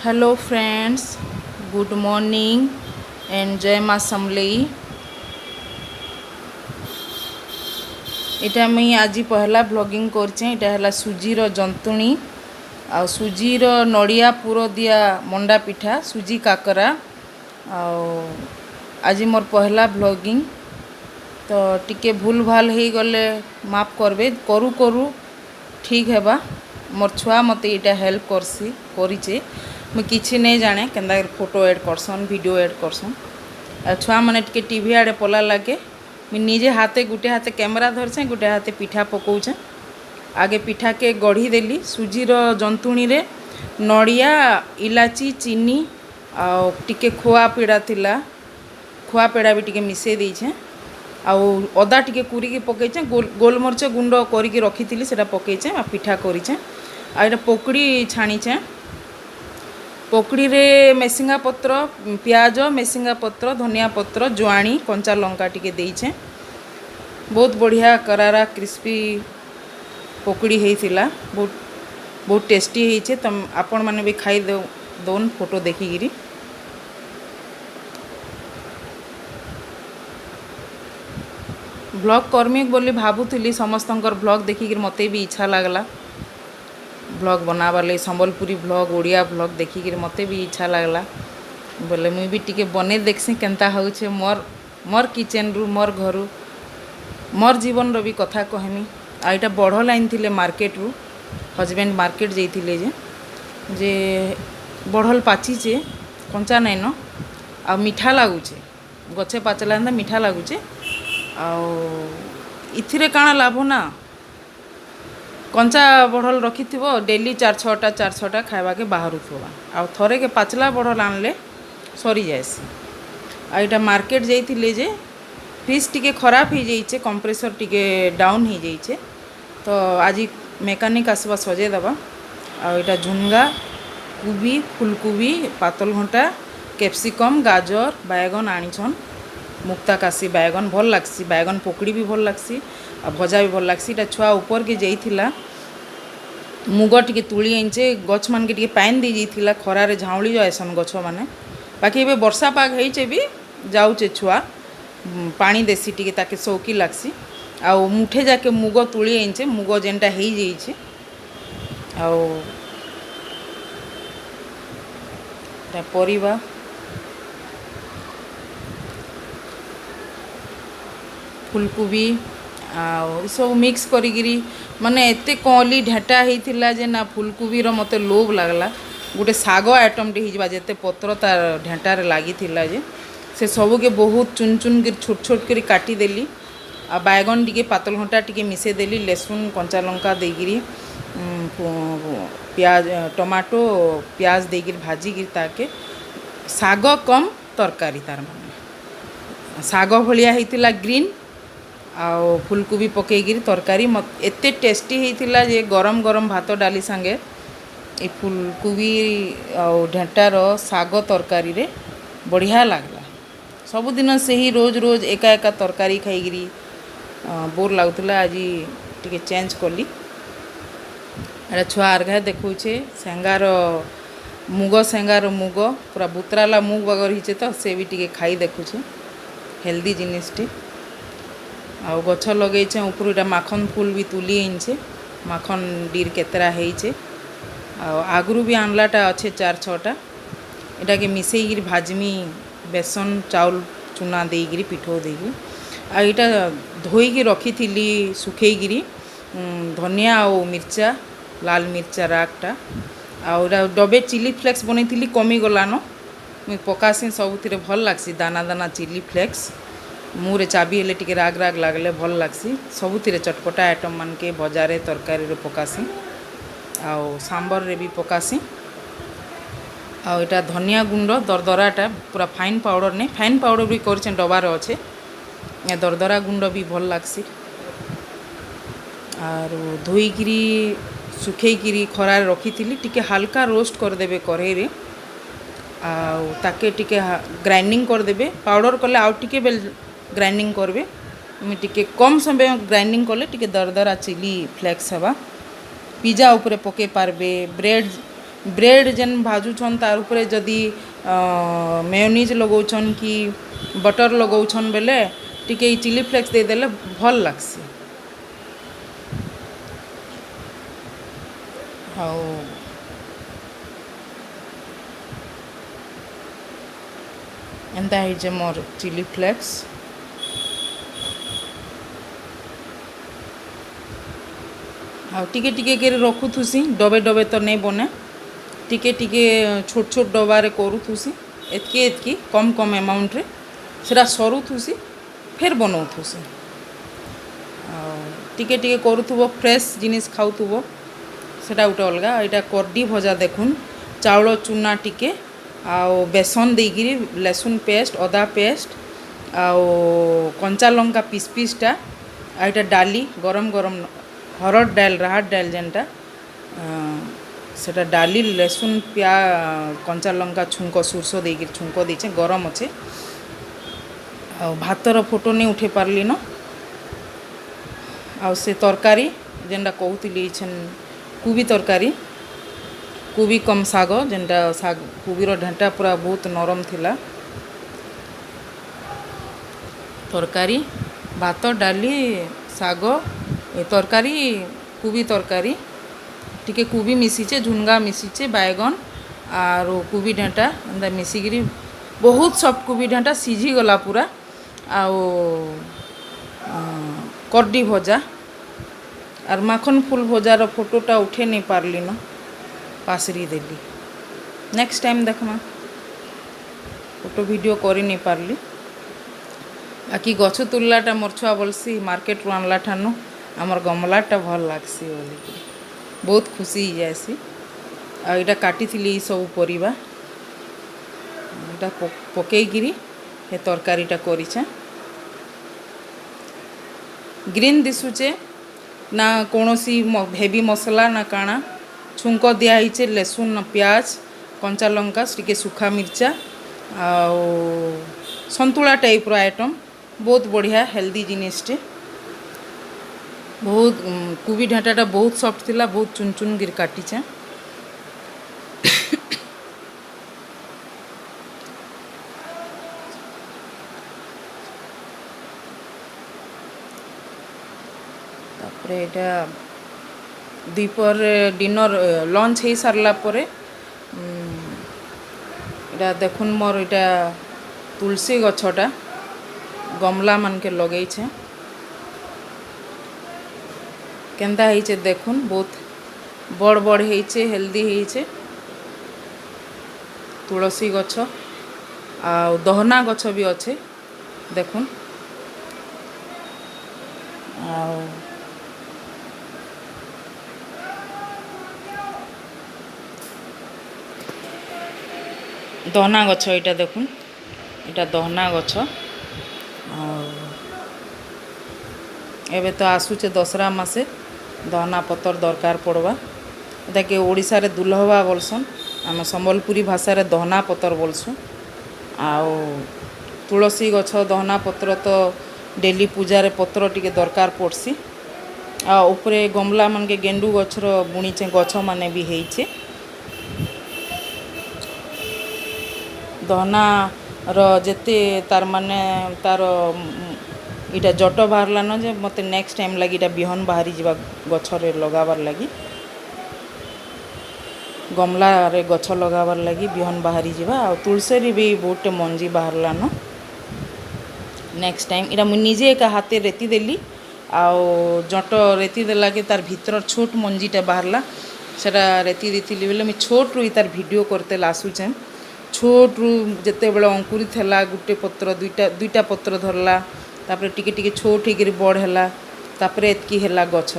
Hello friends, good morning and जय माँ समलेई। इटा मुई आज पहला ब्लॉगिंग करछे। इटा हला सुजीर जंतुणी आ सुजीर नड़िया पुर दिया मंडा पिठा सुजी काकरा। आज मोर पहला ब्लॉगिंग तो टिके भूल भाल हो गले माफ करबे। करू करू ठीक हेबा। मोर छुआ मते इटा हेल्प करसी करिचे। मुझे किसी नहीं जाने केन्दा फोटो एड करसन वीडियो एड करसन। छुआ मैंने टे टीवी आड़े पला लगे मुझे निजे हाथे गुटे हाथे कैमेरा धरछे गुटे हाथे पिठा पकाऊे। आगे पिठा के गढ़ी देली सुजीर जंतुणी रे नड़िया इलाची चीनी आ टिके खोआ पेड़ा थिला खोआ पेड़ा भी टिके मिसई देछे। आउ अदा टिके कुरिकी पकईचे गोलमरीच गुंड करिकी रखी सेटा पकईचे आ पिठा करिचे। आ एटा पकड़ी छाणीचे। पकड़ी रे मेसिंगा पत्र प्याज मेसिंगा पत्र धनिया पत्र जुआणी कंचा लंका टिके देइछे। बहुत बढ़िया करारा क्रिस्पी पकड़ी होइथिला। बहुत टेस्टी होइछे। तम आपण माने भी खाई दोन फोटो देखिगिरी। ब्लॉग कर्मी बोली भाबुथिली समस्तंकर ब्लॉग देखिकिर मते भी इच्छा लागला ब्लॉग बनाबार लगी। संबलपुरी ब्लॉग ओडिया ब्लॉग देखिकिर मते भी इच्छा लागला बोले मुई भी टिके बने देखसी केनता होउछे मोर किचन रु मोर घरु मोर जीवन रो भी कथा कहमी। आ इटा बढ़ल आनिथिले मार्केट रु हजबैंड मार्केट जाइथिले जे बढ़ल पाचिचे कंचा नाइन आ मीठा लागुचे गछे पाचला मीठा लागुचे। आ इथिरे काଣା लाभ ना कंचा बढ़ल रखी डेली 4-6टा खावा के बाहर आ थरे के पाचला बढ़ल आनले सरी जाएसी। आ इटा मार्केट जाइथिले जे फ्रिज टिके खराब हो जाइए कंप्रेसर टिके डाउन हो जाइए तो आज मेकानिक आसवा सजे दबा। आ इटा झुनगा कोबी फुलकोबी पातल घंटा कैप्सिकम गाजर बैगन आनिछन मुक्ता कासी बैगन भल लागसी। बैगन पकड़ी भी भल लागसी आ भजा भी भल लागसी। इटा छुआ ऊपर के जाइथिला मुग टिके तुली आनिचे गछ मान के टिके पानी दी जाइथिला खरारे झाउली जाएसन गछ माने। बाकी एबे वर्षा पाग हेइचे भी जाउचे छुआ पानी देसी टिके ताके सौकी लागसी। आ मुठे जाके मुग तुली आनिचे मुग जेनटा हेइ जाइछे। आ परिबा फुलकोबी आ सब मिक्स करिगिरी माने एते कली ढेटा होइथिला जे ना फुलकोबी रो मते लोभ लागला। गोटे साग आइटम टे हिजबा जेते पत्र तार ढेटारे लागिथिला जे से सबू के बहुत चुन चुन कर छोट छोट करी काटी देली। आ बैगन टिके पातल घंटा टिके मिसे देली लहसुन कंचा लंका देगिरी प्याज टमाटो प्याज देगिरी भाजिगिरी ताके साग कम तरकारी तार माने साग भलिया होइथिला ग्रीन आउ फुलकोबी पकईगिरी तरकारी एते टेस्टी होइथिला जे गरम गरम भात डाली संगे ए फुलकोबी आउ ढेटार साग तरकारी रे बढ़िया लागला। सबुदिन से ही रोज रोज एका एका तरकारी खाईगिरी बोर लागुला। आज टिके चेंज कली। एटा छुआ आर्घा देखुचे सेंगार मुग पूरा बुतराला मुग बगर हिचे तो से भी टिके खाई देखुचे हेल्दी जिनिसटी। आ गछ लगेचे ऊपर इटा माखन फूल भी तुली आनिचे माखन डीर केतरा हेइचे। आगरू भी आनलाटा अच्छे 4-6टा इटा के मिसेईगिरी भाजमी बेसन चाउल चूना देगिरी पिठो देगी। आ इटा धोईकी रखी थी सुखेगिरी धनिया और मिर्चा लाल मिर्चा रागटा आ डबे चिली फ्लेक्स बनई कमी गलान मुई पकासी सबुथिरे भल लागसी दाना दाना चिली फ्लेक्स मुँह चाबी हेले टिके राग राग लागले भल लागसी। सबुथिरे चटपटा आइटम मान के बजारे तरकारी रे पकासी आउ सांबर रे भी पकासी। आ इटा धनिया गुंड दरदराटा पूरा फाइन पाउडर नहीं फाइन पाउडर भी करछे डबार अच्छे दरदरा गुंड भी भल लागसी। आर धोईगिरी सुखेगिरी खरार रखी थी टिके हल्का रोस्ट करदेबे कढ़ई रे ताके टिके ग्राइंडिंग करदेबे पाउडर कले आउ टिके बेल ग्राइंडिंग करबे टिके कम समय ग्राइंडिंग कले टिके दरदरा चिली फ्लेक्स हवा। पिज्जा ऊपर पके पारबे ब्रेड ब्रेड जेन भाजुछन तार उपरे जदि मेयोनीज लगाउछन कि बटर लगाउछन बेले टिके चिली फ्लेक्स दे देले भल लागसी। हाउ एंता है मोर चिली फ्लेक्स। हाँ टिके टिके के रखुथुसी डबे डबे तो नहीं बने टिके टिके छोट छोट डबारे करूथुसी एतकी एतकी कम कम अमाउंट रे सेटा सरुथुसी फिर बनाउथुसी टिके टिके करूथुबो फ्रेश जिनिस खाउथुबो सेटा उटे अलगा। एटा करडी भजा देखुन चाउल चूना टिके आओ बेसन देगिरी लहसुन पेस्ट अदा पेस्ट आओ कंचा लंका पीस पीसटा आइटा डाली गरम गरम हरड़ डाल राहड़ डाल जेनटा सेटा डाली लहसुन प्या कंचा लंका छुंक सुरस देकर छुंक देचे गरम अच्छे भातर फोटो नहीं उठे पारली न आ से तरकारी जेनटा कहूली कुबी तरकारी कुबी कम साग जेनटा साग कुबीर ढेंटा पूरा बहुत नरम थिला तरकारी भात डाली साग तरकारी कुबी तरकारी टिके कुबी मिसीचे झुनगा मिसीचे बैगन आर कुबी ढेंटा एंता मिसिकी बहुत सब कुबी ढेंटा सीझी गला पूरा आओ करडी भजा आर माखन फूल भजार फोटोटा उठे नहीं पारली न पासरी देली नेक्स्ट टाइम देखमा फोटो वीडियो करी नहीं पारली बाकी गछ तुललाटा मोर छुआ बोलसी मार्केट रू आनला ठानु आमर गमलाटा भल लागसी बोलिकी बहुत खुशी ही जाएसी आ इटा काटी थी सब परिबा इटा पकईगिरी हे तरकारीटा करिछे ग्रीन दिशुचे ना कौनसी हेवी मसला ना काना छुंक दिखाई लहसुन प्याज कंचा लंका टिके सुखा मिर्चा आ संतुला टाइप आइटम बहुत बढ़िया हेल्दी जिनिसटे बहुत कुबी ढाटाटा बहुत सॉफ्ट थिला बहुत चुन चुन गिर काटीचे तापरे एटा दीपर डिनर लंच हो सारला परे एटा देखुन मोर एटा तुलसी गछटा गमला मान के लगे केंदा है देखुन बहुत बड़ बड़ है हेल्दी है तुलसी गछ आ दहना गछ भी अच्छे देखुन आ दहना गछ यहाँ देखुन यहाँ दहना गछ एबे तो आसुचे दसरा मासे दहना पतर दरकार पड़वा ताकि ओडिशा रे दुल्हवा बोलसन आम संबलपुरी भाषा रे दहना पतर बोलसु आओ तुलसी गछ दहना पत्र तो डेली पूजा रे पत्र टिके दरकार पड़सी आ ऊपरे गमला मन के गेंडू गछर बुणीचे गछ माने भी हेइचे दहना रो जेते तार माने तार इटा जट बाहरला न जे मते नेक्स्ट टाइम लगी इटा बिहन बाहरी जीवा गछरे लगाबार लगी गमला रे गछ लगाबार लगी बिहन बाहरी जीवा आ तुलसी भी बहुत मंजी बाहरला न नेक्स्ट टाइम इटा मु निजे एक हाथे रेती देली आ जट रेती देला के तार भीतर छोट मंजीटा बाहरला सेटा रेती देती बेले मुझे छोट रू तार वीडियो करते आसुचे छोट रू जिते बड़े अंकुरी थेला गुटे पत्र दुईटा पत्र धरला तापरे टिके टिके छोट होकर बड़ है तापरे एतकी है गछ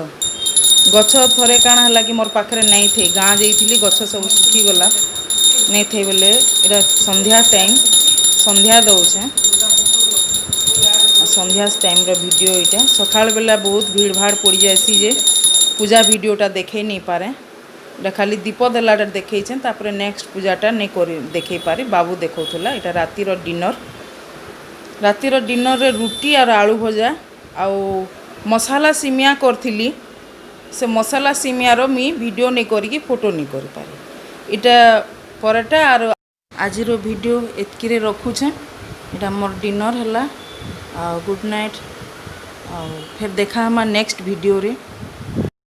गछ थरे काଣା है कि मोर पाखे नहीं थे गाँ जाइली गछ सब सुखीगला नहीं थे बेले इटा संध्या टाइम संध्या दौचे संध्या टाइम वीडियो यहाँ सकाल बेला बहुत भीड़ भाड़ पड़ जाएसी जे पूजा वीडियोटा देखे नहीं पारे इटा खाली दीप देलाटा देखे तापरे नेक्स्ट पूजाटा नहीं कर देखे पारे बाबू देखौला इटा रातिर डिनर रे रुटी और आलू भजा आउ मसाला सिमिया करथिली से मसाला सिमियार मुई वीडियो नहीं करी फोटो नहीं कर पारे इटा पराटा आरो आजिर वीडियो एतकी रखुछे। इटा मोर डिनर है। Good night. फिर देखा हमार नेक्स्ट वीडियो रे।